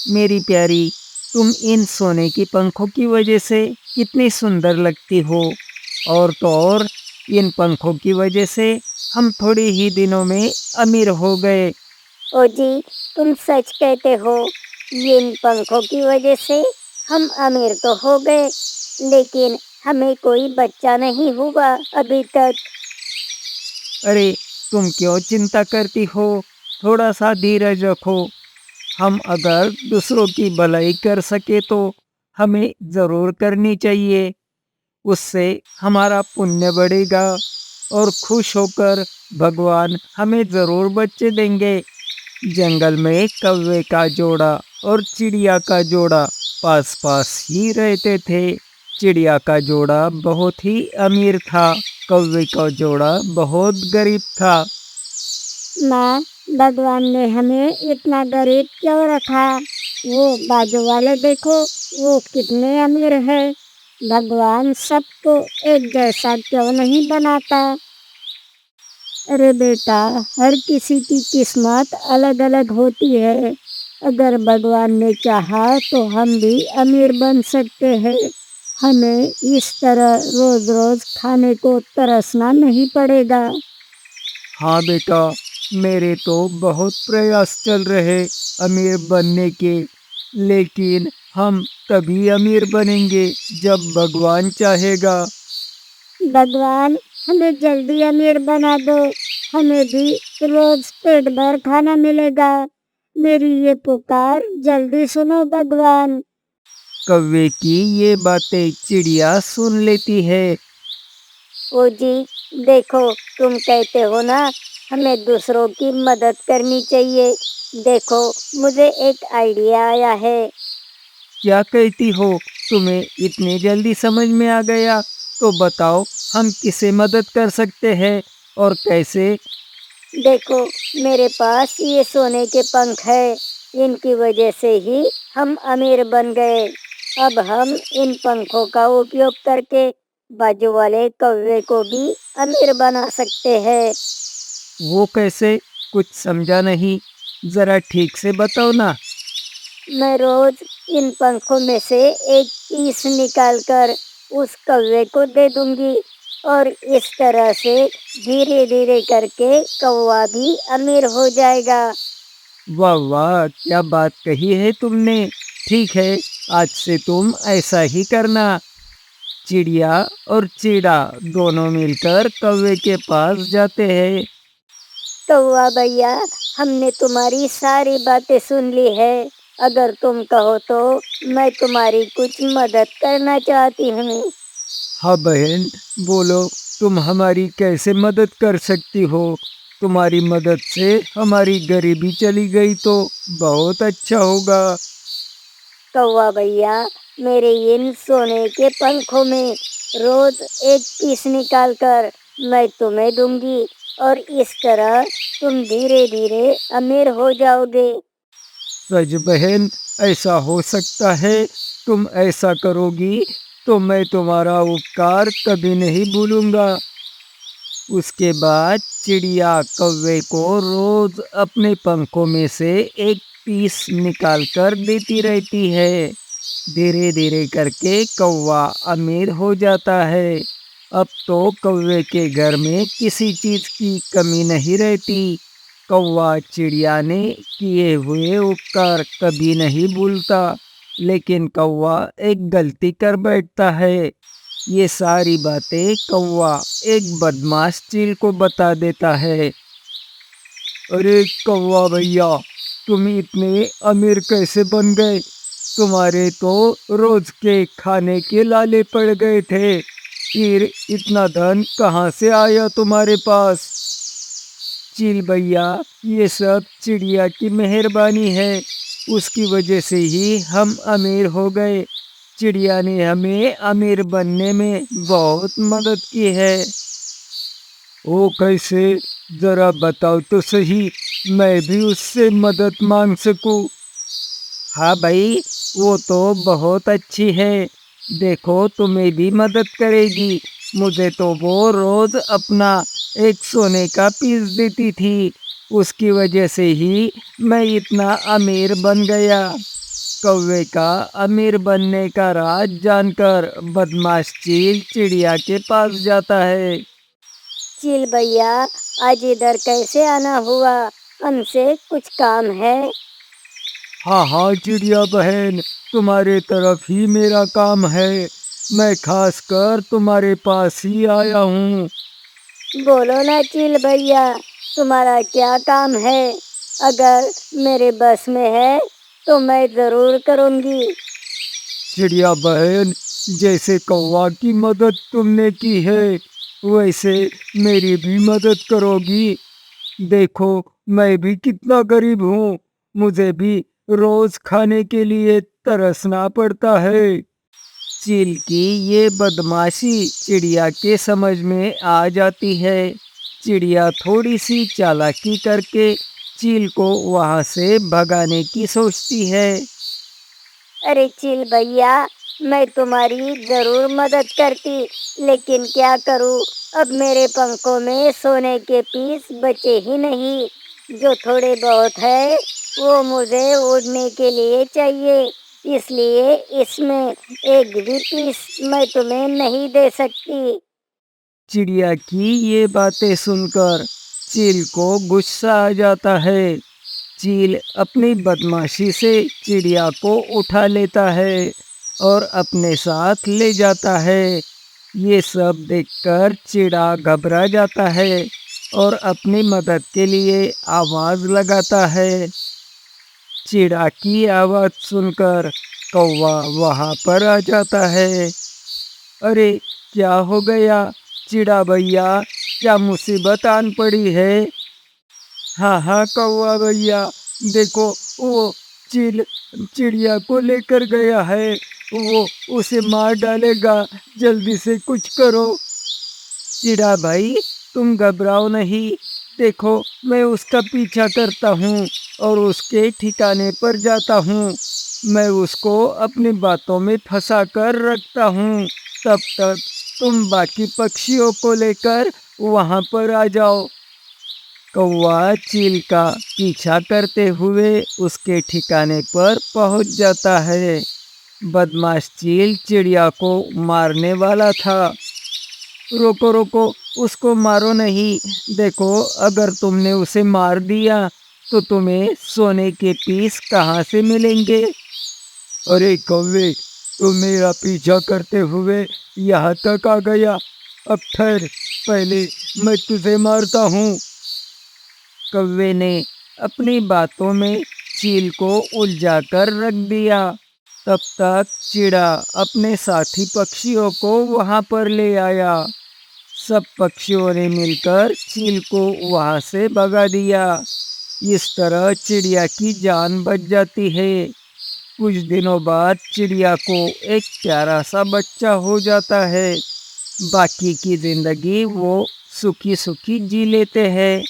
मेरी प्यारी, तुम इन सोने की पंखों की वजह से कितनी सुंदर लगती हो। और तो और, इन पंखों की वजह से हम थोड़े ही दिनों में अमीर हो गए। ओ जी, तुम सच कहते हो। ये इन पंखों की वजह से हम अमीर तो हो गए, लेकिन हमें कोई बच्चा नहीं हुआ अभी तक। अरे, तुम क्यों चिंता करती हो? थोड़ा सा धीरज रखो। हम अगर दूसरों की भलाई कर सके तो हमें ज़रूर करनी चाहिए। उससे हमारा पुण्य बढ़ेगा और खुश होकर भगवान हमें ज़रूर बच्चे देंगे। जंगल में कौवे का जोड़ा और चिड़िया का जोड़ा पास पास ही रहते थे। चिड़िया का जोड़ा बहुत ही अमीर था, कौवे का जोड़ा बहुत गरीब था। माँ, भगवान ने हमें इतना गरीब क्यों रखा? वो बाजू वाले देखो, वो कितने अमीर है। भगवान सबको एक जैसा क्यों नहीं बनाता? अरे बेटा, हर किसी की किस्मत अलग अलग होती है। अगर भगवान ने चाहा तो हम भी अमीर बन सकते हैं। हमें इस तरह रोज रोज खाने को तरसना नहीं पड़ेगा। हाँ बेटा, मेरे तो बहुत प्रयास चल रहे अमीर बनने के, लेकिन हम तभी अमीर बनेंगे जब भगवान चाहेगा। भगवान, हमें जल्दी अमीर बना दो। हमें भी रोज पेट भर खाना मिलेगा। मेरी ये पुकार जल्दी सुनो भगवान। कौवे की ये बातें चिड़िया सुन लेती है। ओ जी, देखो, तुम कहते हो ना, हमें दूसरों की मदद करनी चाहिए। देखो, मुझे एक आइडिया आया है। क्या कहती हो? तुम्हें इतनी जल्दी समझ में आ गया? तो बताओ, हम किसे मदद कर सकते हैं और कैसे? देखो, मेरे पास ये सोने के पंख है। इनकी वजह से ही हम अमीर बन गए। अब हम इन पंखों का उपयोग करके बाजू वाले कौवे को भी अमीर बना सकते हैं। वो कैसे? कुछ समझा नहीं। जरा ठीक से बताओ ना। मैं रोज इन पंखों में से एक पीस निकालकर उस कौवे को दे दूंगी, और इस तरह से धीरे धीरे करके कौवा भी अमीर हो जाएगा। वाह वाह, क्या बात कही है तुमने। ठीक है, आज से तुम ऐसा ही करना। चिड़िया और चिड़ा दोनों मिलकर कौवे के पास जाते हैं। कौवा भैया, हमने तुम्हारी सारी बातें सुन ली है। अगर तुम कहो तो मैं तुम्हारी कुछ मदद करना चाहती हूँ। हाँ बहन, बोलो, तुम हमारी कैसे मदद कर सकती हो? तुम्हारी मदद से हमारी गरीबी चली गई तो बहुत अच्छा होगा। कौवा भैया, मेरे इन सोने के पंखों में रोज एक पीस निकालकर मैं तुम्हें दूंगी, और इस तरह तुम धीरे धीरे अमीर हो जाओगे। सच बहन, ऐसा हो सकता है? तुम ऐसा करोगी तो मैं तुम्हारा उपकार कभी नहीं भूलूंगा। उसके बाद चिड़िया कौवे को रोज अपने पंखों में से एक पीस निकाल कर देती रहती है। धीरे धीरे करके कौवा अमीर हो जाता है। अब तो कौवे के घर में किसी चीज की कमी नहीं रहती। कौवा चिड़िया ने किए हुए उपकार कभी नहीं भूलता, लेकिन कौवा एक गलती कर बैठता है। ये सारी बातें कौवा एक बदमाश चील को बता देता है। अरे कौवा भैया, तुम इतने अमीर कैसे बन गए? तुम्हारे तो रोज के खाने के लाले पड़ गए थे, फिर इतना धन कहाँ से आया तुम्हारे पास? चील भैया, ये सब चिड़िया की मेहरबानी है। उसकी वजह से ही हम अमीर हो गए। चिड़िया ने हमें अमीर बनने में बहुत मदद की है। वो कैसे? जरा बताओ तो सही, मैं भी उससे मदद मांग सकूं। हाँ भाई, वो तो बहुत अच्छी है। देखो, तुम्हें भी मदद करेगी। मुझे तो वो रोज अपना एक सोने का पीस देती थी। उसकी वजह से ही मैं इतना अमीर बन गया। कौवे का अमीर बनने का राज जानकर बदमाश चील चिड़िया के पास जाता है। चील भैया, आज इधर कैसे आना हुआ? हमसे कुछ काम है। हाँ हाँ चिड़िया बहन, तुम्हारे तरफ ही मेरा काम है। मैं खास कर तुम्हारे पास ही आया हूँ। बोलो ना चील भैया, तुम्हारा क्या काम है? अगर मेरे बस में है तो मैं जरूर करूँगी। चिड़िया बहन, जैसे कौवा की मदद तुमने की है वैसे मेरी भी मदद करोगी। देखो, मैं भी कितना गरीब हूँ, मुझे भी रोज खाने के लिए तरसना पड़ता है। चील की ये बदमाशी चिड़िया के समझ में आ जाती है। चिड़िया थोड़ी सी चालाकी करके चील को वहां से भगाने की सोचती है। अरे चील भैया, मैं तुम्हारी जरूर मदद करती, लेकिन क्या करूँ? अब मेरे पंखों में सोने के पीस बचे ही नहीं। जो थोड़े बहुत है वो मुझे उड़ने के लिए चाहिए, इसलिए इसमें एक भी पीस मैं तुम्हें नहीं दे सकती। चिड़िया की ये बातें सुनकर चील को गुस्सा आ जाता है। चील अपनी बदमाशी से चिड़िया को उठा लेता है और अपने साथ ले जाता है। ये सब देखकर चिड़ा घबरा जाता है और अपनी मदद के लिए आवाज लगाता है। चिड़ा की आवाज सुनकर कौवा वहां पर आ जाता है। अरे, क्या हो गया चिड़ा भैया, क्या मुसीबत आन पड़ी है? हाँ हाँ कौवा भैया, देखो वो चिल चिड़िया को लेकर गया है, वो उसे मार डालेगा, जल्दी से कुछ करो। चिड़ा भाई, तुम घबराओ नहीं, देखो मैं उसका पीछा करता हूँ और उसके ठिकाने पर जाता हूँ। मैं उसको अपनी बातों में फंसा कर रखता हूँ। तब तक तुम बाकी पक्षियों को लेकर वहाँ पर आ जाओ। कौवा चील का पीछा करते हुए उसके ठिकाने पर पहुँच जाता है। बदमाश चील चिड़िया को मारने वाला था। रोको रोको, उसको मारो नहीं। देखो, अगर तुमने उसे मार दिया तो तुम्हें सोने के पीस कहाँ से मिलेंगे? अरे कौवे, तू मेरा पीछा करते हुए यहाँ तक आ गया। अब ठहर, पहले मैं तुझे मारता हूँ। कौवे ने अपनी बातों में चील को उलझाकर रख दिया। तब तक चिड़ा अपने साथी पक्षियों को वहां पर ले आया। सब पक्षियों ने मिलकर चील को वहां से भगा दिया। इस तरह चिड़िया की जान बच जाती है। कुछ दिनों बाद चिड़िया को एक प्यारा सा बच्चा हो जाता है। बाकी की जिंदगी वो सुखी सुखी जी लेते हैं।